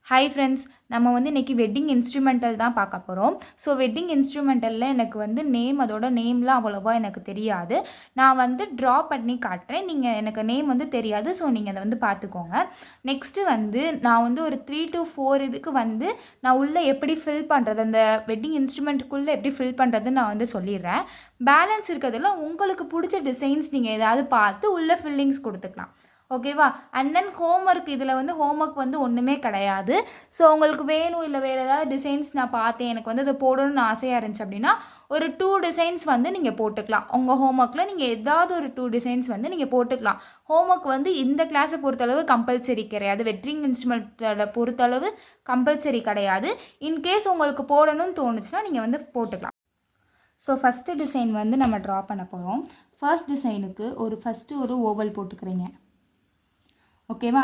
Hi friends, நம்ம வந்து இன்றைக்கி வெட்டிங் இன்ஸ்ட்ருமெண்டல் தான் பார்க்க போகிறோம். ஸோ வெட்டிங் இன்ஸ்ட்ருமெண்டலில் எனக்கு வந்து அதோட நேம்லாம் அவ்வளோவா எனக்கு தெரியாது. நான் வந்து ட்ரா பண்ணி காட்டுறேன். நீங்கள் எனக்கு நேம் வந்து தெரியாது. ஸோ நீங்கள் அதை வந்து பார்த்துக்கோங்க. நெக்ஸ்ட்டு வந்து நான் வந்து ஒரு 3 to 4 இதுக்கு வந்து நான் உள்ளே எப்படி ஃபில் பண்ணுறது, அந்த வெட்டிங் இன்ஸ்ட்ருமெண்ட்டுக்குள்ளே எப்படி ஃபில் பண்ணுறதுன்னு நான் வந்து சொல்லிடுறேன். பேலன்ஸ் இருக்கிறதுல உங்களுக்கு பிடிச்ச டிசைன்ஸ் நீங்கள் ஏதாவது பார்த்து உள்ளே ஃபில்லிங்ஸ் கொடுத்துக்கலாம். ஓகேவா? அண்ட் தென் ஹோம்ஒர்க், இதில் வந்து ஹோம்ஒர்க் வந்து ஒன்றுமே கிடையாது. ஸோ உங்களுக்கு வேணும், இல்லை வேறு ஏதாவது டிசைன்ஸ் நான் பார்த்தேன், எனக்கு வந்து அதை போடணும்னு ஆசையாக இருந்துச்சு அப்படின்னா ஒரு 2 டிசைன்ஸ் வந்து நீங்கள் போட்டுக்கலாம். உங்கள் ஹோம்ஒர்க்கில் நீங்கள் ஏதாவது ஒரு 2 டிசைன்ஸ் வந்து நீங்கள் போட்டுக்கலாம். ஹோம்ஒர்க் வந்து இந்த கிளாஸை பொறுத்தளவு கம்பல்சரி கிடையாது. வெட்ரிங் இன்ஸ்ட்ருமெண்ட்டை பொறுத்தளவு கம்பல்சரி கிடையாது. இன்கேஸ் உங்களுக்கு போடணும்னு தோணுச்சுன்னா நீங்கள் வந்து போட்டுக்கலாம். ஸோ ஃபஸ்ட்டு டிசைன் வந்து நம்ம ட்ரா பண்ண போகிறோம். ஃபர்ஸ்ட் டிசைனுக்கு ஃபஸ்ட்டு ஒரு ஓவல் போட்டுக்கிறீங்க. ஓகேவா?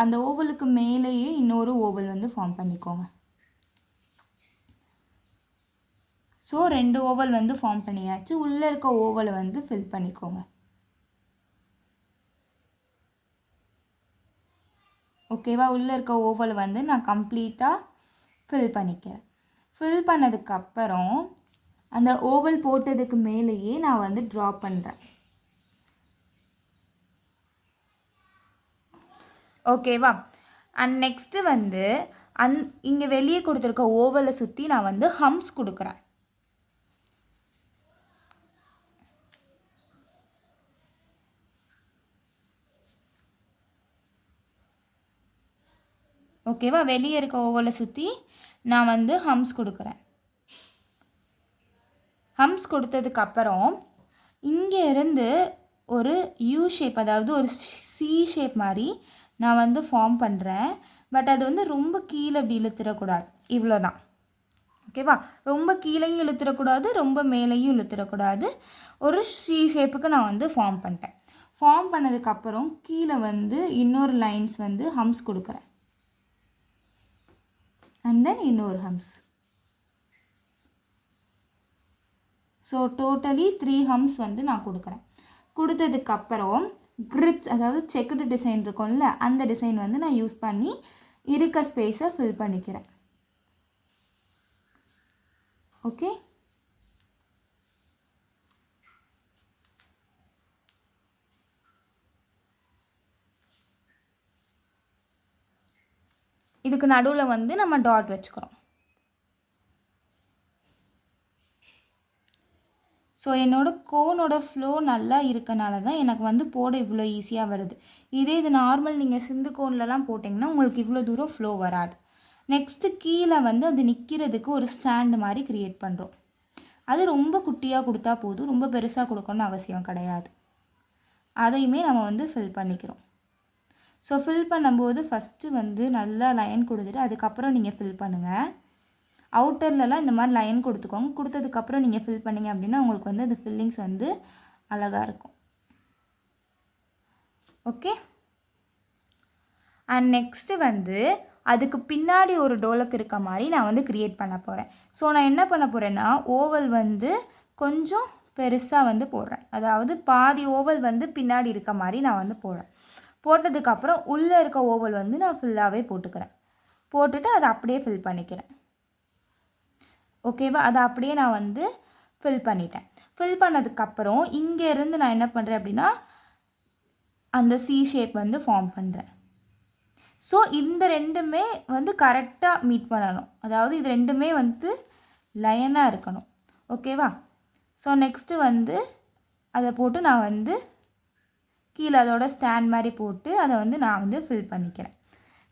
அந்த ஓவலுக்கு மேலேயே இன்னொரு ஓவல் வந்து ஃபார்ம் பண்ணிக்கோங்க. ஸோ 2 ஓவல் வந்து ஃபார்ம் பண்ணியாச்சு. உள்ளே இருக்க ஓவலை வந்து ஃபில் பண்ணிக்கோங்க. ஓகேவா? உள்ளே இருக்க ஓவலை வந்து நான் கம்ப்ளீட்டாக ஃபில் பண்ணிக்கிறேன். ஃபில் பண்ணதுக்கப்புறம் அந்த ஓவல் போட்டதுக்கு மேலேயே நான் வந்து ட்ரா பண்ணுறேன். ஓகேவா? அண்ட் நெக்ஸ்ட்டு வந்து இங்கே வெளியே கொடுத்துருக்க ஓவலை சுற்றி நான் வந்து ஹம்ஸ் கொடுக்குறேன். ஓகேவா? வெளியே இருக்க ஓவலை சுற்றி நான் வந்து ஹம்ஸ் கொடுக்குறேன். ஹம்ஸ் கொடுத்ததுக்கப்புறம் இங்கே இருந்து ஒரு யூ ஷேப், அதாவது ஒரு சி ஷேப் மாதிரி நான் வந்து ஃபார்ம் பண்ணுறேன். பட் அது வந்து ரொம்ப கீழே அப்படி இழுத்துடக்கூடாது. இவ்வளோ தான். ஓகேவா? ரொம்ப கீழேயும் இழுத்துடக்கூடாது, ரொம்ப மேலேயும் இழுத்துடக்கூடாது. ஒரு சி ஷேப்புக்கு நான் வந்து ஃபார்ம் பண்ணிட்டேன். ஃபார்ம் பண்ணதுக்கப்புறம் கீழே வந்து இன்னொரு லைன்ஸ் வந்து ஹம்ஸ் கொடுக்குறேன். அண்ட் தென் இன்னொரு ஹம்ஸ். ஸோ டோட்டலி 3 ஹம்ஸ் வந்து நான் கொடுக்குறேன். கொடுத்ததுக்கப்புறம் கிரிட்ஸ், அதாவது செக்குடு டிசைன் இருக்கும்ல, அந்த டிசைன் வந்து நான் யூஸ் பண்ணி இருக்க ஸ்பேஸை ஃபில் பண்ணிக்கிறேன். ஓகே? இதுக்கு நடுவில் வந்து நம்ம டாட் வச்சுக்கிறோம். ஸோ கோனோட ஃப்ளோ நல்லா இருக்கனால தான் எனக்கு வந்து போட இவ்வளோ ஈஸியாக வருது. இது நார்மல் நீங்கள் சிந்து கோன்லலாம் போட்டிங்கன்னா உங்களுக்கு இவ்வளோ தூரம் ஃப்ளோ வராது. நெக்ஸ்ட்டு கீழே வந்து அது நிற்கிறதுக்கு ஒரு ஸ்டாண்டு மாதிரி க்ரியேட் பண்ணுறோம். அது ரொம்ப குட்டியாக கொடுத்தா போதும், ரொம்ப பெருசாக கொடுக்கணும்னு அவசியம் கிடையாது. அதையுமே நம்ம வந்து ஃபில் பண்ணிக்கிறோம். ஸோ ஃபில் பண்ணும்போது ஃபஸ்ட்டு வந்து நல்லா லைன் கொடுத்துட்டு அதுக்கப்புறம் நீங்கள் ஃபில் பண்ணுங்கள். அவுட்டர்லலாம் இந்த மாதிரி லைன் கொடுத்துக்கோங்க. கொடுத்ததுக்கப்புறம் நீங்கள் ஃபில் பண்ணிங்க அப்படின்னா உங்களுக்கு வந்து அந்த ஃபில்லிங்ஸ் வந்து அழகாக இருக்கும். ஓகே? அண்ட் நெக்ஸ்ட்டு வந்து அதுக்கு பின்னாடி ஒரு டோலக் இருக்க மாதிரி நான் வந்து க்ரியேட் பண்ண போகிறேன். ஸோ நான் என்ன பண்ண போகிறேன்னா, ஓவல் வந்து கொஞ்சம் பெருசாக வந்து போடுறேன். அதாவது பாதி ஓவல் வந்து பின்னாடி இருக்க மாதிரி நான் வந்து போடுறேன். போட்டதுக்கப்புறம் உள்ளே இருக்க ஓவல் வந்து நான் ஃபுல்லாகவே போட்டுக்கிறேன். போட்டுட்டு அதை அப்படியே ஃபில் பண்ணிக்கிறேன். ஓகேவா? அதை அப்படியே நான் வந்து ஃபில் பண்ணிட்டேன். ஃபில் பண்ணதுக்கப்புறம் இங்கேருந்து நான் என்ன பண்ணுறேன் அப்படின்னா அந்த சி ஷேப் வந்து ஃபார்ம் பண்ணுறேன். ஸோ இந்த ரெண்டுமே வந்து கரெக்டாக மீட் பண்ணணும். அதாவது இது ரெண்டுமே வந்து லைனாக இருக்கணும். ஓகேவா? ஸோ நெக்ஸ்ட்டு வந்து அதை போட்டு நான் வந்து கீழே அதோட ஸ்டாண்ட் மாதிரி போட்டு அதை வந்து நான் வந்து ஃபில் பண்ணிக்கிறேன்.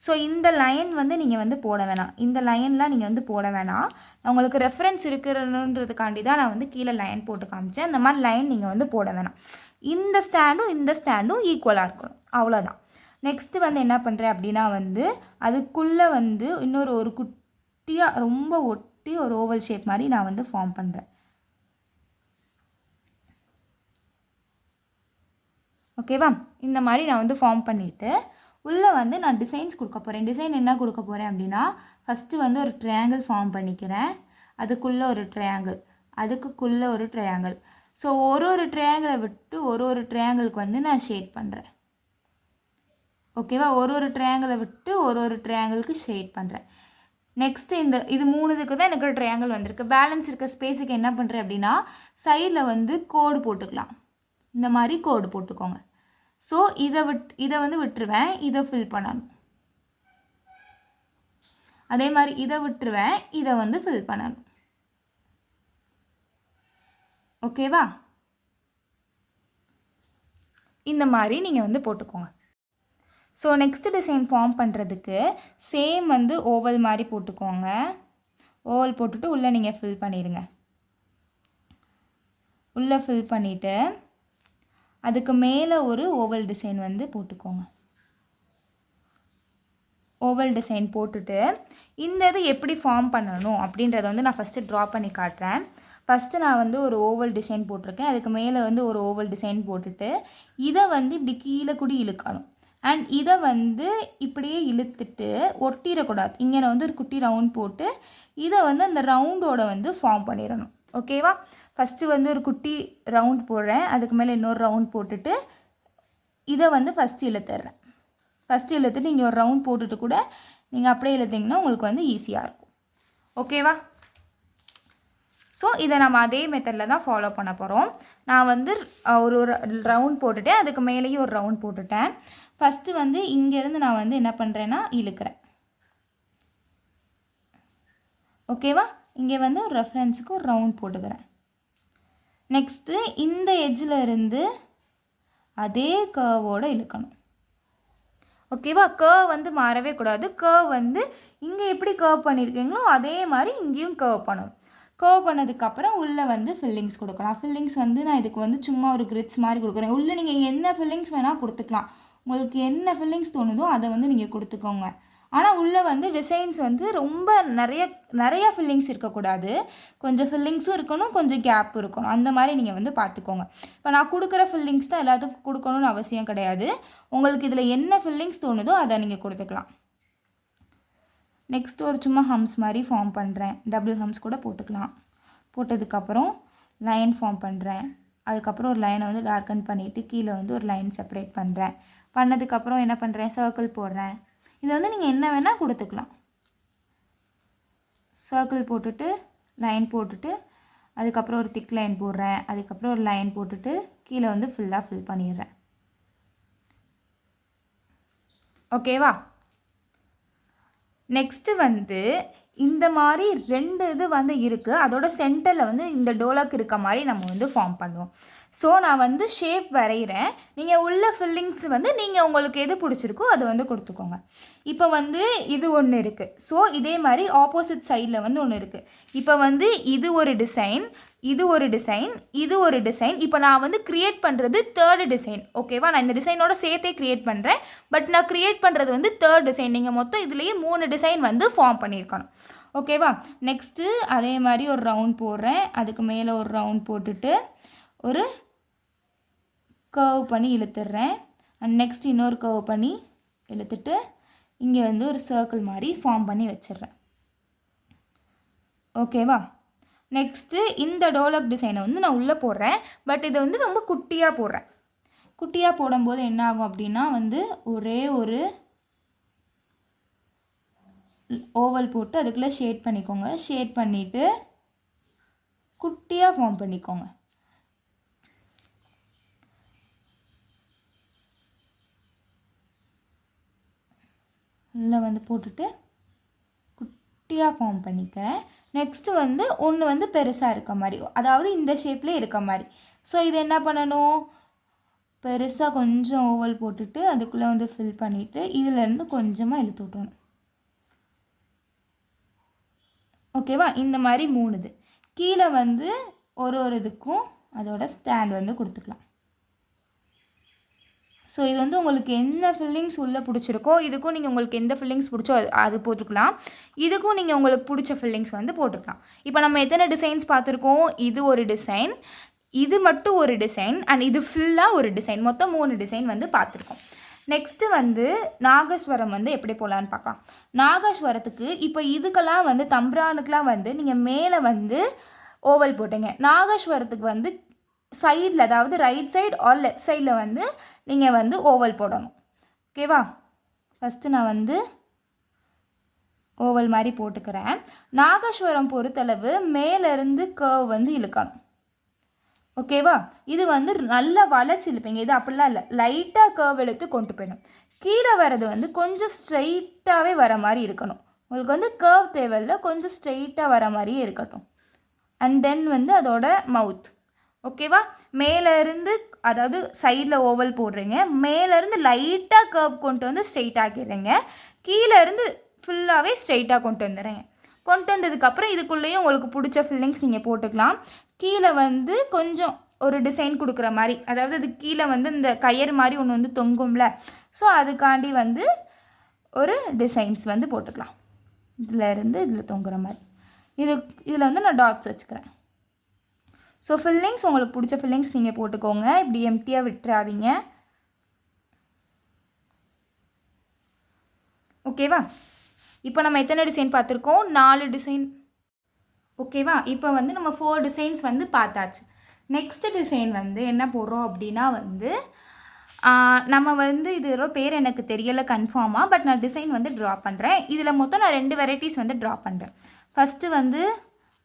ஸோ இந்த லைன் வந்து நீங்கள் வந்து போட வேணாம். இந்த லைன்லாம் நீங்கள் வந்து போட வேணாம். உங்களுக்கு ரெஃபரன்ஸ் இருக்கிறன்றதுக்காண்டி தான் நான் வந்து கீழே லைன் போட்டு காமிச்சேன். இந்த மாதிரி லைன் நீங்கள் வந்து போட வேணாம். இந்த ஸ்டாண்டும் ஈக்குவலாக இருக்கணும். அவ்வளோதான். நெக்ஸ்ட்டு வந்து என்ன பண்ணுறேன் அப்படின்னா வந்து அதுக்குள்ளே வந்து ஒரு குட்டியாக ரொம்ப ஒட்டி ஒரு ஓவல் ஷேப் மாதிரி நான் வந்து ஃபார்ம் பண்ணுறேன். ஓகேவா? இந்த மாதிரி நான் வந்து ஃபார்ம் பண்ணிவிட்டு உள்ளே வந்து நான் டிசைன்ஸ் கொடுக்க போகிறேன். டிசைன் என்ன கொடுக்க போகிறேன் அப்படின்னா, ஃபஸ்ட்டு வந்து ஒரு ட்ரையாங்கிள் ஃபார்ம் பண்ணிக்கிறேன். அதுக்குள்ளே ஒரு ட்ரையாங்கிள், அதுக்குள்ளே ஒரு ட்ரையாங்கிள். ஸோ ஒரு ட்ரையாங்கிளை விட்டு ஒரு ட்ரையாங்கிளுக்கு வந்து நான் ஷேட் பண்ணுறேன். ஓகேவா? ஒரு ட்ரையாங்கிளை விட்டு ஒரு ட்ரையாங்கிளுக்கு ஷேட் பண்ணுறேன். நெக்ஸ்ட்டு இது 3 இதுக்கு தான் எனக்கு ட்ரையாங்கிள் வந்திருக்கு. பேலன்ஸ் இருக்க ஸ்பேஸுக்கு என்ன பண்ணுறேன் அப்படின்னா, சைடில் வந்து கோடு போட்டுக்கலாம். இந்த மாதிரி கோடு போட்டுக்கோங்க. ஸோ இதை வந்து விட்டுருவேன், இதை ஃபில் பண்ணணும். அதே மாதிரி இதை விட்டுருவேன், இதை வந்து ஃபில் பண்ணணும். ஓகேவா? இந்த மாதிரி நீங்கள் வந்து போட்டுக்கோங்க. ஸோ நெக்ஸ்ட் டிசைன் ஃபார்ம் பண்ணுறதுக்கு சேம் வந்து ஓவல் மாதிரி போட்டுக்கோங்க. ஓவல் போட்டுட்டு உள்ளே நீங்கள் ஃபில் பண்ணிடுங்க. உள்ளே ஃபில் பண்ணிவிட்டு அதுக்கு மேலே ஒரு ஓவல் டிசைன் வந்து போட்டுக்கோங்க. ஓவல் டிசைன் போட்டுட்டு இந்த இது எப்படி ஃபார்ம் பண்ணணும் அப்படின்றத வந்து நான் ஃபஸ்ட்டு ட்ரா பண்ணி காட்டுறேன். ஃபஸ்ட்டு நான் வந்து ஒரு ஓவல் டிசைன் போட்டிருக்கேன். அதுக்கு மேலே வந்து ஒரு ஓவல் டிசைன் போட்டுட்டு இதை வந்து இப்படி கீழே கூடி இழுக்கணும். அண்ட் இதை வந்து இப்படியே இழுத்துட்டு ஒட்டிடக்கூடாது. இங்கே வந்து ஒரு குட்டி ரவுண்ட் போட்டு இதை வந்து அந்த ரவுண்டோட வந்து ஃபார்ம் பண்ணிடணும். ஓகேவா? ஃபஸ்ட்டு வந்து ஒரு குட்டி ரவுண்ட் போடுறேன். அதுக்கு மேலே இன்னொரு ரவுண்ட் போட்டுட்டு இதை வந்து ஃபஸ்ட்டு இழுத்துடுறேன். ஃபஸ்ட்டு இழுத்துட்டு நீங்கள் ஒரு ரவுண்ட் போட்டுட்டு கூட நீங்கள் அப்படியே இழுத்திங்கன்னா உங்களுக்கு வந்து ஈஸியாக இருக்கும். ஓகேவா? ஸோ இதை நம்ம அதே மெத்தடில் தான் ஃபாலோ பண்ண போகிறோம். நான் வந்து ஒரு ரவுண்ட் போட்டுட்டேன். அதுக்கு மேலேயும் ஒரு ரவுண்ட் போட்டுட்டேன். ஃபஸ்ட்டு வந்து இங்கேருந்து நான் வந்து என்ன பண்ணுறேன்னா இழுக்கிறேன். ஓகேவா? இங்கே வந்து ஒரு ரெஃபரன்ஸுக்கு ஒரு ரவுண்ட் போட்டுக்கிறேன். நெக்ஸ்ட்டு இந்த எட்ஜில் இருந்து அதே கர்வோடு இழுக்கணும். ஓகேவா? கர்வ் வந்து மாறவே கூடாது. கர்வ் வந்து இங்கே எப்படி கர்வ் பண்ணியிருக்கீங்களோ அதே மாதிரி இங்கேயும் கர்வ் பண்ணணும். கர்வ் பண்ணதுக்கப்புறம் உள்ளே வந்து ஃபில்லிங்ஸ் கொடுக்கலாம். ஃபில்லிங்ஸ் வந்து நான் இதுக்கு வந்து சும்மா ஒரு கிரிட்ஸ் மாதிரி கொடுக்குறேன். உள்ளே நீங்கள் என்ன ஃபில்லிங்ஸ் வேணால் கொடுத்துக்கலாம். உங்களுக்கு என்ன ஃபில்லிங்ஸ் தோணுதோ அதை வந்து நீங்கள் கொடுத்துக்கோங்க. ஆனால் உள்ளே வந்து டிசைன்ஸ் வந்து ரொம்ப நிறைய ஃபில்லிங்ஸ் இருக்கக்கூடாது. கொஞ்சம் ஃபில்லிங்ஸும் இருக்கணும், கொஞ்சம் கேப் இருக்கணும். அந்த மாதிரி நீங்கள் வந்து பார்த்துக்கோங்க. இப்போ நான் கொடுக்குற ஃபில்லிங்ஸ் தான் எல்லாத்துக்கும் கொடுக்கணும்னு அவசியம் கிடையாது. உங்களுக்கு இதில் என்ன ஃபில்லிங்ஸ் தோணுதோ அதை நீங்கள் கொடுத்துக்கலாம். நெக்ஸ்ட்டு ஒரு சும்மா ஹம்ஸ் மாதிரி ஃபார்ம் பண்ணுறேன். டபுள் ஹம்ஸ் கூட போட்டுக்கலாம். போட்டதுக்கப்புறம் லைன் ஃபார்ம் பண்ணுறேன். அதுக்கப்புறம் ஒரு லைனை வந்து டார்க்கன் பண்ணிவிட்டு கீழே வந்து ஒரு லைன் செப்பரேட் பண்ணுறேன். பண்ணதுக்கப்புறம் என்ன பண்ணுறேன், சர்க்கிள் போடுறேன். இதை வந்து நீங்கள் என்ன வேணால் கொடுத்துக்கலாம். சர்க்கிள் போட்டுட்டு லைன் போட்டுட்டு அதுக்கப்புறம் ஒரு திக் லைன் போடுறேன். அதுக்கப்புறம் ஒரு லைன் போட்டுட்டு கீழே வந்து ஃபுல்லாக ஃபில் பண்ணிடுறேன். ஓகேவா? நெக்ஸ்ட்டு வந்து இந்த மாதிரி 2 இது வந்து இருக்குது. அதோட சென்டரில் வந்து இந்த டோலக் இருக்க மாதிரி நம்ம வந்து ஃபார்ம் பண்ணுவோம். ஸோ நான் வந்து ஷேப் வரைகிறேன். நீங்கள் உள்ள ஃபில்லிங்ஸ் வந்து நீங்கள் உங்களுக்கு எது பிடிச்சிருக்கோ அது வந்து கொடுத்துக்கோங்க. இப்போ வந்து இது ஒன்று இருக்குது. ஸோ இதே மாதிரி ஆப்போசிட் சைடில் வந்து ஒன்று இருக்குது. இப்போ வந்து இது ஒரு டிசைன், இது ஒரு டிசைன், இது ஒரு டிசைன். இப்போ நான் வந்து க்ரியேட் பண்ணுறது 3rd டிசைன். ஓகேவா? நான் இந்த டிசைனோட சேர்த்தே க்ரியேட் பண்ணுறேன். பட் நான் க்ரியேட் பண்ணுறது வந்து 3rd டிசைன். நீங்கள் மொத்தம் இதுலேயே 3 டிசைன் வந்து ஃபார்ம் பண்ணியிருக்கணும். ஓகேவா? நெக்ஸ்ட்டு அதே மாதிரி ஒரு ரவுண்ட் போடுறேன். அதுக்கு மேலே ஒரு ரவுண்ட் போட்டுட்டு ஒரு கர்வ் பண்ணி இழுத்துடுறேன். அண்ட் நெக்ஸ்ட் இன்னொரு கர்வ் பண்ணி இழுத்துட்டு இங்கே வந்து ஒரு சர்க்கிள் மாதிரி ஃபார்ம் பண்ணி வச்சிடுறேன். ஓகேவா? நெக்ஸ்ட்டு இந்த டோலக் டிசைனை வந்து நான் உள்ளே போடுறேன். பட் இதை வந்து ரொம்ப குட்டியாக போடுறேன். குட்டியாக போடும்போது என்ன ஆகும் அப்படின்னா வந்து ஒரே ஒரு ஓவல் போட்டு அதுக்குள்ளே ஷேட் பண்ணிக்கோங்க. ஷேட் பண்ணிவிட்டு குட்டியாக ஃபார்ம் பண்ணிக்கோங்க. உள்ளே வந்து போட்டுட்டு குட்டியாக ஃபார்ம் பண்ணிக்கிறேன். நெக்ஸ்ட்டு வந்து ஒன்று வந்து பெருசாக இருக்க மாதிரி, அதாவது இந்த ஷேப்லேயே இருக்க மாதிரி. ஸோ இது என்ன பண்ணணும், பெருசாக கொஞ்சம் ஓவல் போட்டுட்டு அதுக்குள்ளே வந்து ஃபில் பண்ணிவிட்டு இதிலேருந்து கொஞ்சமாக இழுத்து விட்டணும். ஓகேவா? இந்த மாதிரி 3 இது. கீழே வந்து ஒரு இதுக்கும் அதோட ஸ்டாண்ட் வந்து கொடுத்துக்கலாம். ஸோ இது வந்து உங்களுக்கு என்ன ஃபில்லிங்ஸ் உள்ளே பிடிச்சிருக்கோ இதுக்கும் நீங்கள் உங்களுக்கு எந்த ஃபில்லிங்ஸ் பிடிச்சோ அது போட்டுக்கலாம். இதுக்கும் நீங்கள் உங்களுக்கு பிடிச்ச ஃபில்லிங்ஸ் வந்து போட்டுக்கலாம். இப்போ நம்ம எத்தனை டிசைன்ஸ் பார்த்துருக்கோம், இது ஒரு டிசைன், இது மட்டும் ஒரு டிசைன், அண்ட் இது ஃபுல்லாக ஒரு டிசைன், மொத்தம் 3 டிசைன் வந்து பார்த்துருக்கோம். நெக்ஸ்ட்டு வந்து நாகஸ்வரம் வந்து எப்படி போகலான்னு பார்க்கலாம். நாகஸ்வரத்துக்கு இப்போ இதுக்கெல்லாம் வந்து தம்ப்ரானுக்கெலாம் வந்து நீங்கள் மேலே வந்து ஓவல் போட்டுங்க. நாகஸ்வரத்துக்கு வந்து சைடில், அதாவது ரைட் சைடு ஆர் லெஃப்ட் சைடில் வந்து நீங்கள் வந்து ஓவல் போடணும். ஓகேவா? ஃபஸ்ட்டு நான் வந்து ஓவல் மாதிரி போட்டுக்கிறேன். நாகஸ்வரம் பொறுத்தளவு மேலேருந்து கர்வ் வந்து இழுக்கணும். ஓகேவா? இது வந்து நல்லா வளைச்சி இழுப்பீங்க. இது அப்படிலாம் இல்லை, லைட்டாக கர்வ் இழுத்து கொண்டு போயிடும். கீழே வர்றது வந்து கொஞ்சம் ஸ்ட்ரைட்டாகவே வர மாதிரி இருக்கணும். உங்களுக்கு வந்து கர்வ் தேவையில்லை, கொஞ்சம் ஸ்ட்ரெயிட்டாக வர மாதிரியே இருக்கட்டும். அண்ட் தென் வந்து அதோட மவுத். ஓகேவா? மேலேருந்து அதாவது சைடில் ஓவல் போடுறீங்க, மேலேருந்து லைட்டாக கர்வ் கொண்டு வந்து ஸ்ட்ரெயிட் ஆக்கிடுறீங்க, கீழேருந்து ஃபுல்லாகவே ஸ்ட்ரெயிட்டாக கொண்டு வந்துடுறீங்க. கொண்டு வந்ததுக்கப்புறம் இதுக்குள்ளேயும் உங்களுக்கு பிடிச்ச ஃபில்லிங்ஸ் நீங்கள் போட்டுக்கலாம். கீழே வந்து கொஞ்சம் ஒரு டிசைன் கொடுக்குற மாதிரி, அதாவது அது கீழே வந்து இந்த கயிறு மாதிரி ஒன்று வந்து தொங்கும்ல, ஸோ அதுக்காண்டி வந்து ஒரு டிசைன்ஸ் வந்து போட்டுக்கலாம். இதில் தொங்குற மாதிரி இதில் வந்து நான் டாட்ஸ் வச்சுக்கிறேன். ஸோ ஃபில்லிங்ஸ் உங்களுக்கு பிடிச்ச ஃபில்லிங்ஸ் நீங்கள் போட்டுக்கோங்க, இப்படி எம்டியாக விட்டுறாதீங்க. ஓகேவா? இப்போ நம்ம எத்தனை டிசைன் பார்த்துருக்கோம்? 4 டிசைன். ஓகேவா? இப்போ வந்து நம்ம 4 டிசைன்ஸ் வந்து பார்த்தாச்சு. நெக்ஸ்ட் டிசைன் வந்து என்ன போடுறோம் அப்படின்னா வந்து நம்ம வந்து இது பேர் எனக்கு தெரியலை கன்ஃபார்மாக, பட் நான் டிசைன் வந்து ட்ரா பண்ணுறேன். இதில் மொத்தம் நான் 2 வெரைட்டிஸ் வந்து ட்ரா பண்ணுறேன். ஃபஸ்ட்டு வந்து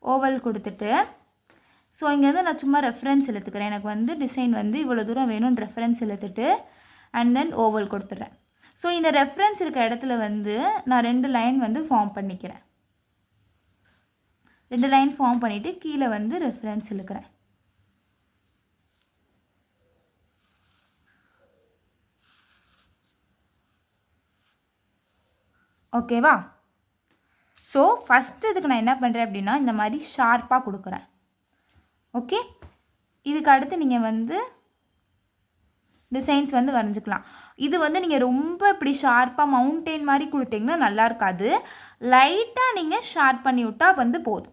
ஓவல் கொடுத்துட்டு, ஸோ இங்கேருந்து நான் சும்மா ரெஃபரன்ஸ் இழுத்துக்கிறேன். எனக்கு வந்து டிசைன் வந்து இவ்வளோ தூரம் வேணும்னு ரெஃபரன்ஸ் இழுத்துட்டு அண்ட் தென் ஓவல் கொடுத்துட்றேன். ஸோ இந்த ரெஃபரன்ஸ் இருக்க இடத்துல வந்து நான் 2 லைன் வந்து ஃபார்ம் பண்ணிக்கிறேன். 2 லைன் ஃபார்ம் பண்ணிவிட்டு கீழே வந்து ரெஃபரன்ஸ் இழுக்கிறேன். ஓகேவா? ஸோ ஃபஸ்ட்டு இதுக்கு நான் என்ன பண்ணுறேன் அப்படின்னா இந்த மாதிரி ஷார்ப்பாக கொடுக்குறேன். ஓகே, இதுக்கு அடுத்து நீங்கள் வந்து டிசைன்ஸ் வந்து வரைஞ்சிக்கலாம். இது வந்து நீங்கள் ரொம்ப இப்படி ஷார்ப்பாக மவுண்டெயின் மாதிரி கொடுத்தீங்கன்னா நல்லா இருக்காது. லைட்டாக நீங்கள் ஷார்ப் பண்ணி விட்டால் வந்து போதும்.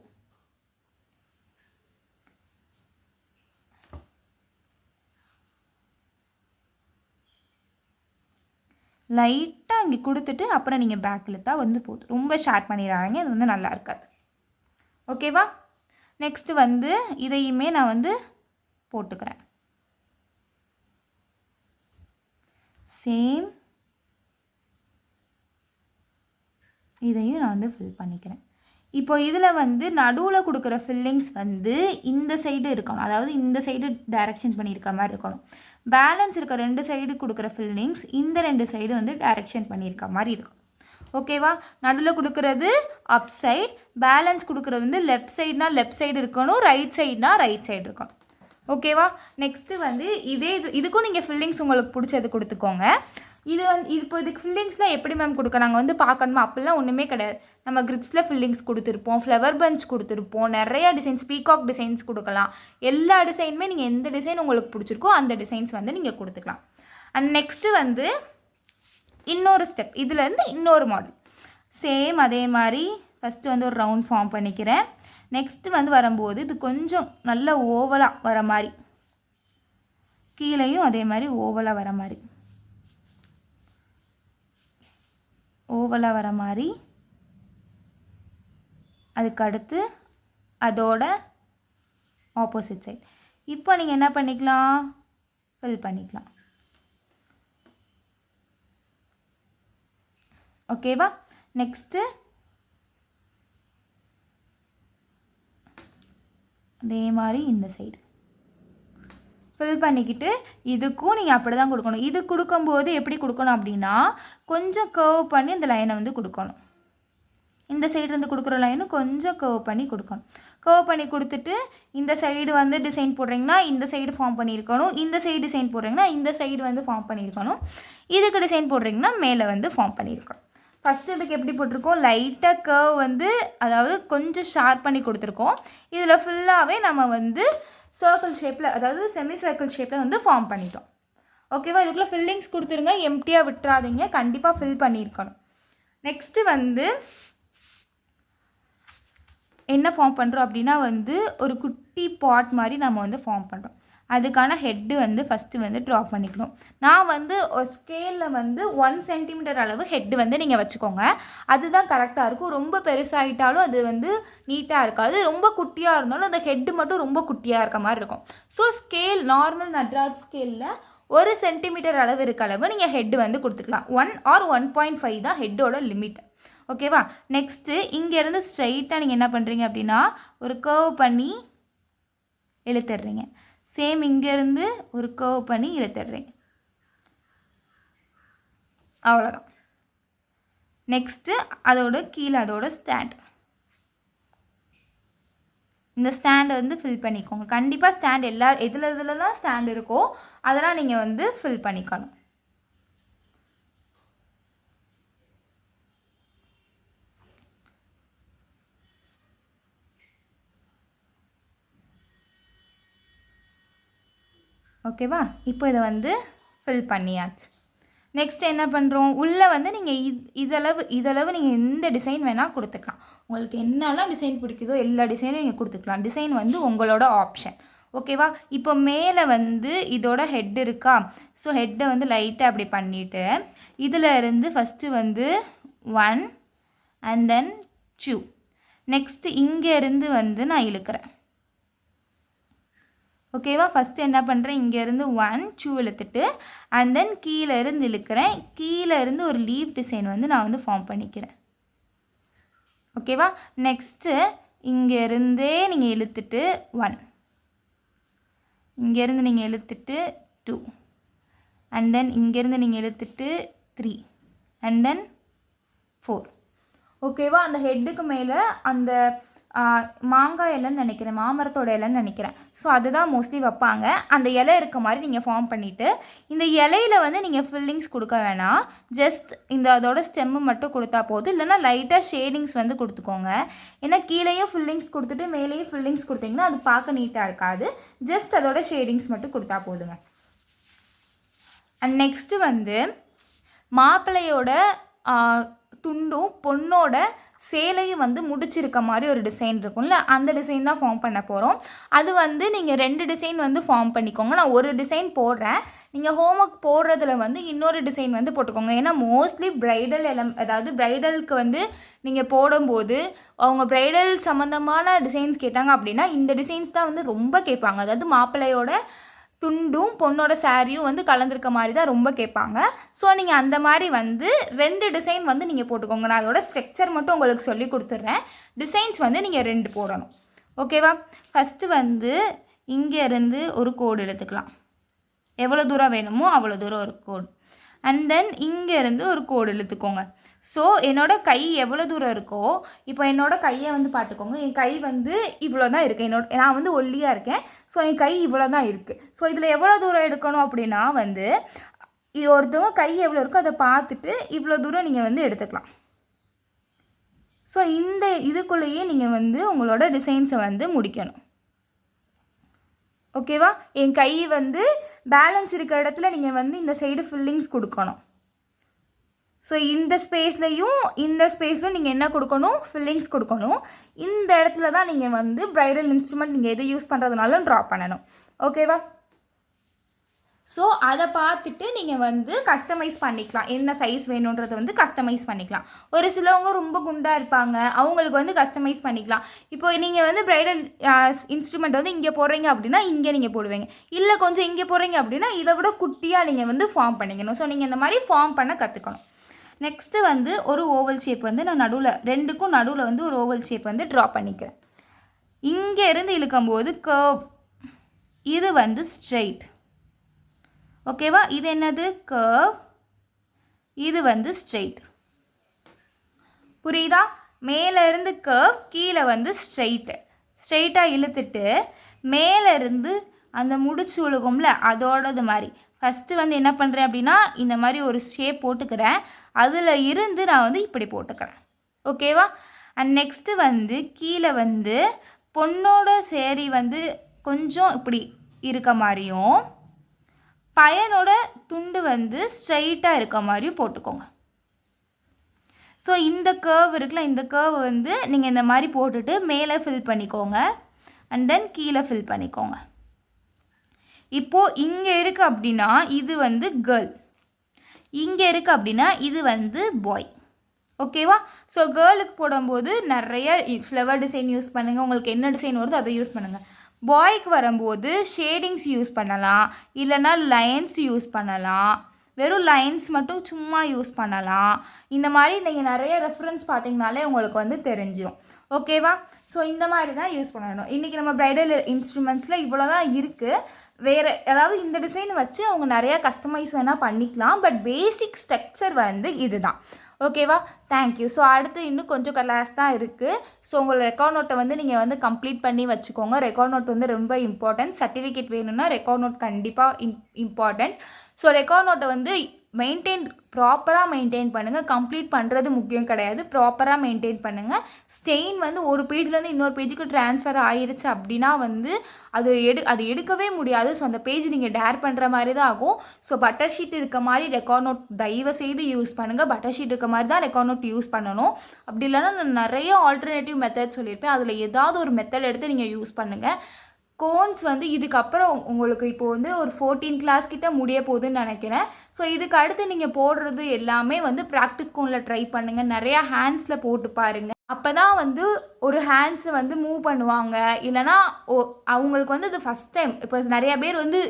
லைட்டாக இங்கே கொடுத்துட்டு அப்புறம் நீங்கள் பேக்கில் தான் வந்து போதும். ரொம்ப ஷார்ப் பண்ணிடுறாங்க, அது வந்து நல்லா இருக்காது. ஓகேவா? நெக்ஸ்ட்டு வந்து இதையுமே நான் வந்து போட்டுக்கிறேன். சேம் இதையும் நான் வந்து ஃபில் பண்ணிக்கிறேன். இப்போ இதில் வந்து நடுவில் கொடுக்குற ஃபில்லிங்ஸ் வந்து இந்த சைடு இருக்கணும், அதாவது இந்த சைடு டைரெக்ஷன் பண்ணியிருக்க மாதிரி இருக்கணும். பேலன்ஸ் இருக்க 2 சைடு கொடுக்குற ஃபில்லிங்ஸ் இந்த 2 சைடு வந்து டைரெக்ஷன் பண்ணியிருக்க மாதிரி இருக்கும். ஓகேவா? நடுவில் கொடுக்குறது அப் சைட், பேலன்ஸ் கொடுக்குறது வந்து லெஃப்ட் சைடுனா லெஃப்ட் சைடு இருக்கணும், ரைட் சைடுனா ரைட் சைடு இருக்கணும். ஓகேவா? நெக்ஸ்ட்டு வந்து இதுக்கும் நீங்கள் ஃபில்லிங்ஸ் உங்களுக்கு பிடிச்சது கொடுத்துக்கோங்க. இது வந்து இப்போ இதுக்கு ஃபில்லிங்ஸ்லாம் எப்படி மேம் கொடுக்க நாங்கள் வந்து பார்க்கணுமா? அப்படிலாம் ஒன்றுமே கிடையாது. நம்ம கிரிட்ஸில் ஃபில்லிங்ஸ் கொடுத்துருப்போம், ஃப்ளவர் பஞ்ச் கொடுத்துருப்போம், நிறையா டிசைன்ஸ், பீகாக் டிசைன்ஸ் கொடுக்கலாம். எல்லா டிசைனுமே நீங்கள் எந்த டிசைன் உங்களுக்கு பிடிச்சிருக்கோ அந்த டிசைன்ஸ் வந்து நீங்கள் கொடுத்துக்கலாம். அண்ட் நெக்ஸ்ட்டு வந்து இன்னொரு ஸ்டெப், இதுலேருந்து இன்னொரு மாடல் சேம் அதே மாதிரி ஃபஸ்ட்டு வந்து ஒரு ரவுண்ட் ஃபார்ம் பண்ணிக்கிறேன். நெக்ஸ்ட்டு வந்து வரும்போது இது கொஞ்சம் நல்ல ஓவலாக வர மாதிரி, கீழேயும் அதே மாதிரி ஓவலாக வர மாதிரி, ஓவலாக வர மாதிரி. அதுக்கு அடுத்து அதோட ஆப்போசிட் சைட். இப்போ நீங்கள் என்ன பண்ணிக்கலாம்? ஃபில் பண்ணிக்கலாம். ஓகேவா? நெக்ஸ்ட்டு அதே மாதிரி இந்த சைடு ஃபில் பண்ணிக்கிட்டு இதுக்கும் நீங்கள் அப்படி தான் கொடுக்கணும். இது கொடுக்கும்போது எப்படி கொடுக்கணும் அப்படின்னா கொஞ்சம் கர்வ் பண்ணி இந்த லைனை வந்து கொடுக்கணும். இந்த சைடு இருந்து கொடுக்குற லைனும் கொஞ்சம் கர்வ் பண்ணி கொடுக்கணும். கர்வ் பண்ணி கொடுத்துட்டு இந்த சைடு வந்து டிசைன் போடுறீங்கன்னா இந்த சைடு ஃபார்ம் பண்ணியிருக்கணும், இந்த சைடு டிசைன் போடுறீங்கன்னா இந்த சைடு வந்து ஃபார்ம் பண்ணியிருக்கணும், இதுக்கு டிசைன் போடுறீங்கன்னா மேலே வந்து ஃபார்ம் பண்ணியிருக்கணும். ஃபஸ்ட்டு இதுக்கு எப்படி போட்டிருக்கோம்? லைட்டாக கர்வ் வந்து அதாவது கொஞ்சம் ஷார்ப் பண்ணி கொடுத்துருக்கோம். இதில் ஃபுல்லாகவே நம்ம வந்து சர்க்கிள் ஷேப்பில், அதாவது செமி சர்க்கிள் ஷேப்பில் வந்து ஃபார்ம் பண்ணிட்டோம். ஓகேவா? இதுக்குள்ளே ஃபில்லிங்ஸ் கொடுத்துருங்க, எம்டியாக விட்டுறாதீங்க, கண்டிப்பாக ஃபில் பண்ணியிருக்கணும். நெக்ஸ்ட்டு வந்து என்ன ஃபார்ம் பண்ணுறோம் அப்படின்னா வந்து ஒரு குட்டி பாட் மாதிரி நம்ம வந்து ஃபார்ம் பண்ணுறோம். அதுக்கான ஹெட்டு வந்து ஃபஸ்ட்டு வந்து ட்ரா பண்ணிக்கணும். நான் வந்து ஒரு ஸ்கேலில் வந்து 1 சென்டிமீட்டர் அளவு ஹெட்டு வந்து நீங்கள் வச்சுக்கோங்க, அதுதான் கரெக்டாக இருக்கும். ரொம்ப பெருசாகிட்டாலும் அது வந்து நீட்டாக இருக்காது, ரொம்ப குட்டியாக இருந்தாலும் அந்த ஹெட்டு மட்டும் ரொம்ப குட்டியாக இருக்க மாதிரி இருக்கும். ஸோ ஸ்கேல் நார்மல் நட்ராஜ் ஸ்கேலில் 1 சென்டிமீட்டர் அளவு இருக்க அளவு நீங்கள் ஹெட் வந்து கொடுத்துக்கலாம். 1 ஆர் 1.5 தான் ஹெட்டோட லிமிட். ஓகேவா? நெக்ஸ்ட்டு இங்கேருந்து ஸ்ட்ரைட்டாக நீங்கள் என்ன பண்ணுறீங்க அப்படின்னா ஒரு கர்வ் பண்ணி இழுத்துடுறீங்க. சேம் இங்கேருந்து ஒரு கர்வ் பண்ணி இழுத்துடுறீங்க. அவ்வளோதான். நெக்ஸ்ட்டு அதோட கீழே அதோட ஸ்டாண்ட், இந்த ஸ்டாண்டை வந்து ஃபில் பண்ணிக்கோங்க. கண்டிப்பாக ஸ்டாண்ட் எதுலலாம் ஸ்டாண்ட் இருக்கோ அதெல்லாம் நீங்கள் வந்து ஃபில் பண்ணிக்கணும். ஓகேவா? இப்போ இதை வந்து ஃபில் பண்ணியாச்சு. நெக்ஸ்ட் என்ன பண்ணுறோம், உள்ளே வந்து நீங்கள் இதளவு நீங்கள் எந்த டிசைன் வேணால் கொடுத்துக்கலாம். உங்களுக்கு என்னெல்லாம் டிசைன் பிடிக்குதோ எல்லா டிசைனும் நீங்கள் கொடுத்துக்கலாம். டிசைன் வந்து உங்களோட ஆப்ஷன். ஓகேவா? இப்போ மேலே வந்து இதோட ஹெட் இருக்கா, ஸோ ஹெட்டை வந்து லைட்டாக அப்படி பண்ணிவிட்டு இதில் இருந்து ஃபஸ்ட்டு வந்து 1 அண்ட் தென் 2. நெக்ஸ்ட்டு இங்கேருந்து வந்து நான் இழுக்கிறேன். ஓகேவா? ஃபஸ்ட்டு என்ன பண்ணுறேன், இங்கேருந்து 1 2 இழுத்துட்டு அண்ட் தென் கீழே இருந்து இழுக்கிறேன். கீழே இருந்து ஒரு லீவ் டிசைன் வந்து நான் வந்து ஃபார்ம் பண்ணிக்கிறேன். ஓகேவா? நெக்ஸ்ட்டு இங்கேருந்தே நீங்கள் இழுத்துட்டு 1, இங்கேருந்து நீங்கள் இழுத்துட்டு 2 அண்ட் தென் இங்கேருந்து நீங்கள் இழுத்துட்டு 3 அண்ட் தென் 4. ஓகேவா? அந்த ஹெட்டுக்கு மேலே அந்த மாங்காய் இலைன்னு நினைக்கிறேன், மாமரத்தோட இலைன்னு நினைக்கிறேன். ஸோ அதுதான் மோஸ்ட்லி வைப்பாங்க. அந்த இலை இருக்க மாதிரி நீங்கள் ஃபார்ம் பண்ணிவிட்டு இந்த இலையில வந்து நீங்கள் ஃபில்லிங்ஸ் கொடுக்க வேணாம். ஜஸ்ட் இந்த அதோட ஸ்டெம்மு மட்டும் கொடுத்தா போதும். இல்லைனா லைட்டாக ஷேடிங்ஸ் வந்து கொடுத்துக்கோங்க. ஏன்னா கீழேயும் ஃபில்லிங்ஸ் கொடுத்துட்டு மேலேயும் ஃபில்லிங்ஸ் கொடுத்தீங்கன்னா அது பார்க்க நீட்டாக இருக்காது. ஜஸ்ட் அதோட ஷேடிங்ஸ் மட்டும் கொடுத்தா போதுங்க. அண்ட் நெக்ஸ்ட்டு வந்து மாப்பிள்ளையோட துண்டும் பொண்ணோட சேலையும் வந்து முடிச்சிருக்க மாதிரி ஒரு டிசைன் இருக்கும்ல, அந்த டிசைன் தான் ஃபார்ம் பண்ண போகிறோம். அது வந்து நீங்கள் 2 டிசைன் வந்து ஃபார்ம் பண்ணிக்கோங்க. நான் ஒரு டிசைன் போடுறேன், நீங்கள் ஹோம்ஒர்க் போடுறதுல வந்து இன்னொரு டிசைன் வந்து போட்டுக்கோங்க. ஏன்னா மோஸ்ட்லி ப்ரைடல் அதாவது ப்ரைடலுக்கு வந்து நீங்கள் போடும்போது அவங்க ப்ரைடல் சம்மந்தமான டிசைன்ஸ் கேட்டாங்க அப்படின்னா இந்த டிசைன்ஸ் தான் வந்து ரொம்ப கேட்பாங்க. அதாவது மாப்பிள்ளையோட துண்டும் பொண்ணோட சாரியும் வந்து கலந்துருக்க மாதிரி தான் ரொம்ப கேட்பாங்க. ஸோ நீங்கள் அந்த மாதிரி வந்து 2 டிசைன் வந்து நீங்கள் போட்டுக்கோங்க. நான் அதோட ஸ்ட்ரக்சர் மட்டும் உங்களுக்கு சொல்லி கொடுத்துட்றேன். டிசைன்ஸ் வந்து நீங்கள் 2 போடணும். ஓகேவா? ஃபஸ்ட்டு வந்து இங்கேருந்து ஒரு கோடு எடுத்துக்கலாம். எவ்வளோ தூரம் வேணுமோ அவ்வளோ தூரம் ஒரு கோடு. அண்ட் தென் இங்கேருந்து ஒரு கோடு இழுத்துக்கோங்க. ஸோ என்னோடய கை எவ்வளோ தூரம் இருக்கோ, இப்போ என்னோடய கையை வந்து பார்த்துக்கோங்க. என் கை வந்து இவ்வளோ தான் இருக்குது. நான் வந்து ஒல்லியாக இருக்கேன். ஸோ என் கை இவ்வளோ தான் இருக்குது. ஸோ இதில் எவ்வளோ தூரம் எடுக்கணும் அப்படின்னா வந்து ஒருத்தவங்க கை எவ்வளோ இருக்கோ அதை பார்த்துட்டு இவ்வளோ தூரம் நீங்கள் வந்து எடுத்துக்கலாம். ஸோ இந்த இதுக்குள்ளேயே நீங்கள் வந்து உங்களோட டிசைன்ஸை வந்து முடிக்கணும். ஓகேவா? என் கை வந்து பேலன்ஸ் இருக்கிற இடத்துல நீங்கள் வந்து இந்த சைடு ஃபில்லிங்ஸ் கொடுக்கணும். ஸோ இந்த ஸ்பேஸ்லையும் நீங்கள் என்ன கொடுக்கணும், ஃபில்லிங்ஸ் கொடுக்கணும். இந்த இடத்துல தான் நீங்கள் வந்து ப்ரைடல் இன்ஸ்ட்ருமெண்ட் நீங்கள் எது யூஸ் பண்ணுறதுனாலும் ட்ரா பண்ணணும். ஓகேவா? ஸோ அதை பார்த்துட்டு நீங்கள் வந்து கஸ்டமைஸ் பண்ணிக்கலாம். என்ன சைஸ் வேணுன்றதை வந்து கஸ்டமைஸ் பண்ணிக்கலாம். ஒரு சிலவங்க ரொம்ப குண்டாக இருப்பாங்க, அவங்களுக்கு வந்து கஸ்டமைஸ் பண்ணிக்கலாம். இப்போ நீங்கள் வந்து ப்ரைடல் இன்ஸ்ட்ருமெண்ட் வந்து இங்கே போடுறீங்க அப்படின்னா இங்கே நீங்கள் போடுவீங்க. இல்லை கொஞ்சம் இங்கே போடுறீங்க அப்படின்னா இதை விட குட்டியாக நீங்கள் வந்து ஃபார்ம் பண்ணிக்கணும். ஸோ நீங்கள் இந்த மாதிரி ஃபார்ம் பண்ண கற்றுக்கணும். நெக்ஸ்ட்டு வந்து ஒரு ஓவல் ஷேப் வந்து நான் ரெண்டுக்கும் நடுவில் வந்து ஒரு ஓவல் ஷேப் வந்து ட்ரா பண்ணிக்கிறேன். இங்கேருந்து இழுக்கும்போது கர்வ், இது வந்து ஸ்ட்ரெயிட். ஓகேவா? இது என்னது, கர்வ், இது வந்து ஸ்ட்ரெயிட். புரியுதா? மேலே இருந்து கர்வ், கீழே வந்து ஸ்ட்ரெயிட்டாக இழுத்துட்டு மேலே இருந்து அந்த முடிச்சு விழுகும்ல அதோடது மாதிரி ஃபஸ்ட்டு வந்து என்ன பண்ணுறேன் அப்படின்னா இந்த மாதிரி ஒரு ஷேப் போட்டுக்கிறேன். அதில் இருந்து நான் வந்து இப்படி போட்டுக்கிறேன். ஓகேவா? அண்ட் நெக்ஸ்ட்டு வந்து கீழே வந்து பொண்ணோட சேரீ வந்து கொஞ்சம் இப்படி இருக்க மாதிரியும் பையனோட துண்டு வந்து ஸ்ட்ரைட்டாக இருக்க மாதிரியும் போட்டுக்கோங்க. ஸோ இந்த கர்வ் இருக்குல்ல, இந்த கர்வ் வந்து நீங்கள் இந்த மாதிரி போட்டுட்டு மேலே ஃபில் பண்ணிக்கோங்க. அண்ட் தென் கீழே ஃபில் பண்ணிக்கோங்க. இப்போது இங்கே இருக்குது அப்படின்னா இது வந்து கேர்ள், இங்கே இருக்குது அப்படின்னா இது வந்து பாய். ஓகேவா? ஸோ கேர்ளுக்கு போடும்போது நிறைய ஃப்ளவர் டிசைன் யூஸ் பண்ணுங்கள். உங்களுக்கு என்ன டிசைன் வருதோ அதை யூஸ் பண்ணுங்கள். பாய்க்கு வரும்போது ஷேடிங்ஸ் யூஸ் பண்ணலாம், இல்லைனா லைன்ஸ் யூஸ் பண்ணலாம், வெறும் லைன்ஸ் மட்டும் சும்மா யூஸ் பண்ணலாம். இந்த மாதிரி நீங்கள் நிறைய ரெஃபரன்ஸ் பார்த்தீங்கனாலே உங்களுக்கு வந்து தெரிஞ்சிடும். ஓகேவா? ஸோ இந்த மாதிரி தான் யூஸ் பண்ணணும். இன்றைக்கி நம்ம ப்ரைடல் இன்ஸ்ட்ருமெண்ட்ஸில் இவ்வளோ தான் இருக்குது. வேறு அதாவது இந்த டிசைன் வச்சு அவங்க நிறையா கஸ்டமைஸ் வேணால் பண்ணிக்கலாம். பட் பேசிக் ஸ்ட்ரக்சர் வந்து இது தான். ஓகேவா? தேங்க்யூ. ஸோ அடுத்து இன்னும் கொஞ்சம் கிளாஸ் தான் இருக்குது. ஸோ உங்களோட ரெக்கார்ட் நோட்டை வந்து நீங்கள் வந்து கம்ப்ளீட் பண்ணி வச்சுக்கோங்க. ரெக்கார்ட் நோட் வந்து ரொம்ப இம்பார்ட்டன்ட். சர்டிஃபிகேட் வேணும்னா ரெக்கார்ட் நோட் கண்டிப்பாக இம்பார்ட்டன்ட். ஸோ ரெக்கார்ட் நோட்டை வந்து ப்ராப்பராக மெயின்டைன் பண்ணுங்கள். கம்ப்ளீட் பண்ணுறது முக்கியம் கிடையாது, ப்ராப்பராக மெயின்டைன் பண்ணுங்கள். ஸ்டெயின் வந்து ஒரு பேஜ்லேருந்து இன்னொரு பேஜுக்கு ட்ரான்ஸ்ஃபர் ஆயிருச்சு அப்படின்னா வந்து அது எடுக்கவே முடியாது. ஸோ அந்த பேஜ் நீங்கள் டேர் பண்ணுற மாதிரி தான் ஆகும். ஸோ பட்டர் ஷீட் இருக்க மாதிரி ரெக்கார்ட் நோட் தயவு செய்து யூஸ் பண்ணுங்கள். பட்டர் ஷீட் இருக்க மாதிரி தான் ரெக்கார்ட் நோட் யூஸ் பண்ணணும். அப்படி இல்லைன்னா நான் நிறைய ஆல்டர்னேட்டிவ் மெத்தட் சொல்லியிருப்பேன். அதில் ஏதாவது ஒரு மெத்தட் எடுத்து நீங்கள் யூஸ் பண்ணுங்கள். கோன்ஸ் வந்து இதுக்கப்புறம் உங்களுக்கு இப்போ வந்து ஒரு 14 கிளாஸ் கிட்ட முடிய போகுதுன்னு நினைக்கிறேன். ஸோ இதுக்கு அடுத்து நீங்கள் போடுறது எல்லாமே வந்து ப்ராக்டிஸ் கோனில் ட்ரை பண்ணுங்கள். நிறையா ஹேண்ட்ஸில் போட்டு பாருங்கள். அப்போ தான் வந்து ஒரு ஹேண்ட்ஸை வந்து மூவ் பண்ணுவாங்க. இல்லைனா அவங்களுக்கு வந்து இது ஃபஸ்ட் டைம். இப்போ நிறையா பேர் வந்து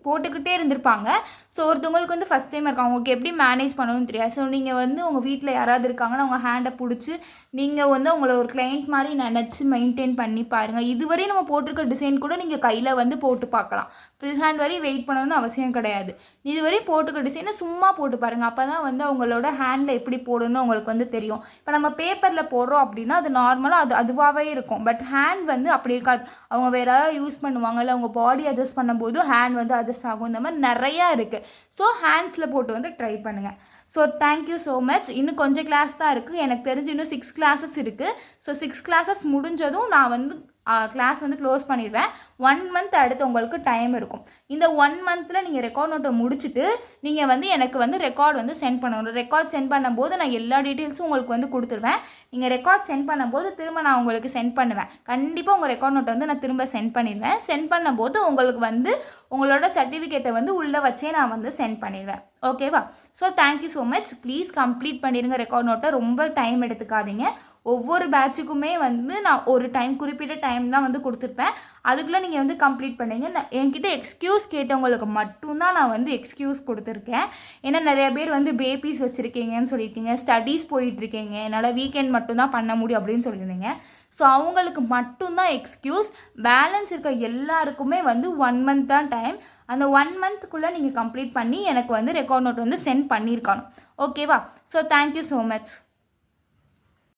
போட்டுக்கிட்டே இருந்திருப்பாங்க. ஸோ ஒருத்தவங்களுக்கு வந்து ஃபஸ்ட் டைம் இருக்கும், அவங்களுக்கு எப்படி மேனேஜ் பண்ணணும்னு தெரியாது. ஸோ நீங்கள் வந்து உங்கள் வீட்டில் யாராவது இருக்காங்கன்னா அவங்க ஹேண்டை பிடிச்சி நீங்கள் வந்து உங்களை ஒரு கிளைண்ட் மாதிரி நினச்சி மெயின்டைன் பண்ணி பாருங்கள். இதுவரையும் நம்ம போட்டிருக்க டிசைன் கூட நீங்கள் கையில் வந்து போட்டு பார்க்கலாம். ஃபில் ஹேண்ட் வரையும் வெயிட் பண்ணணும்னு அவசியம் கிடையாது. இதுவரையும் போட்டுக்க டிசைனை சும்மா போட்டு பாருங்கள். அப்போ தான் வந்து அவங்களோட ஹேண்டில் எப்படி போடணும்னு உங்களுக்கு வந்து தெரியும். இப்போ நம்ம பேப்பரில் போடுறோம் அப்படின்னா அது நார்மலாக அதுவாகவே இருக்கும். பட் ஹேண்ட் வந்து அப்படி இருக்காது. அவங்க வேறு ஏதாவது யூஸ் பண்ணுவாங்க, இல்லை அவங்க பாடி அட்ஜஸ்ட் பண்ணும்போது ஹேண்ட் வந்து அட்ஜஸ்ட் ஆகும். இந்த மாதிரி நிறையா இருக்குது. ஸோ ஹேண்ட்ஸில் போட்டு வந்து ட்ரை பண்ணுங்கள். So thank you so much. இன்னும் கொஞ்சம் கிளாஸ் தான் இருக்குது. எனக்கு தெரிஞ்சு இன்னும் 6 கிளாஸஸ் இருக்குது. ஸோ 6 கிளாஸஸ் முடிஞ்சதும் நான் வந்து கிளாஸ் வந்து க்ளோஸ் பண்ணிடுவேன். 1 மந்த் அடுத்து உங்களுக்கு டைம் இருக்கும். இந்த 1 மந்தில் நீங்கள் ரெக்கார்ட் நோட்டை முடிச்சுட்டு நீங்கள் வந்து எனக்கு வந்து ரெக்கார்ட் வந்து சென்ட் பண்ணணும். ரெக்கார்ட் சென்ட் பண்ணும்போது நான் எல்லா டீட்டெயில்ஸும் உங்களுக்கு வந்து கொடுத்துருவேன். நீங்கள் ரெக்கார்ட் சென்ட் பண்ணும்போது திரும்ப நான் உங்களுக்கு சென்ட் பண்ணுவேன். கண்டிப்பாக உங்கள் ரெக்கார்ட் நோட்டை வந்து நான் திரும்ப சென்ட் பண்ணிடுவேன். சென்ட் பண்ணும்போது உங்களுக்கு வந்து உங்களோட சர்டிஃபிகேட்டை வந்து உள்ளே வச்சே நான் வந்து சென்ட் பண்ணிடுவேன். ஓகேவா? So thank you so much. Please complete பண்ணிடுங்க ரெக்கார்ட் நோட்டை. ரொம்ப டைம் எடுத்துக்காதீங்க. ஒவ்வொரு பேட்சுக்குமே வந்து நான் ஒரு குறிப்பிட்ட டைம் தான் வந்து கொடுத்துருப்பேன். அதுக்குள்ளே நீங்கள் வந்து கம்ப்ளீட் பண்ணிங்க. என்கிட்ட எக்ஸ்கியூஸ் கேட்டவங்களுக்கு மட்டும்தான் நான் வந்து எக்ஸ்கியூஸ் கொடுத்துருக்கேன். ஏன்னா நிறைய பேர் வந்து பேபிஸ் வச்சுருக்கீங்கன்னு சொல்லியிருக்கீங்க, ஸ்டடீஸ் போயிட்டுருக்கீங்க, என்னால் வீக்கெண்ட் மட்டும்தான் பண்ண முடியும் அப்படின்னு சொல்லியிருந்தீங்க. ஸோ அவங்களுக்கு மட்டும்தான் எக்ஸ்கியூஸ். பேலன்ஸ் இருக்க எல்லாருக்குமே வந்து 1 மந்த் தான் டைம். அந்த 1 மந்த்துக்குள்ளே நீங்கள் கம்ப்ளீட் பண்ணி எனக்கு வந்து ரெக்கார்ட் நோட் வந்து சென்ட் பண்ணியிருக்கணும். ஓகேவா? So thank you so much.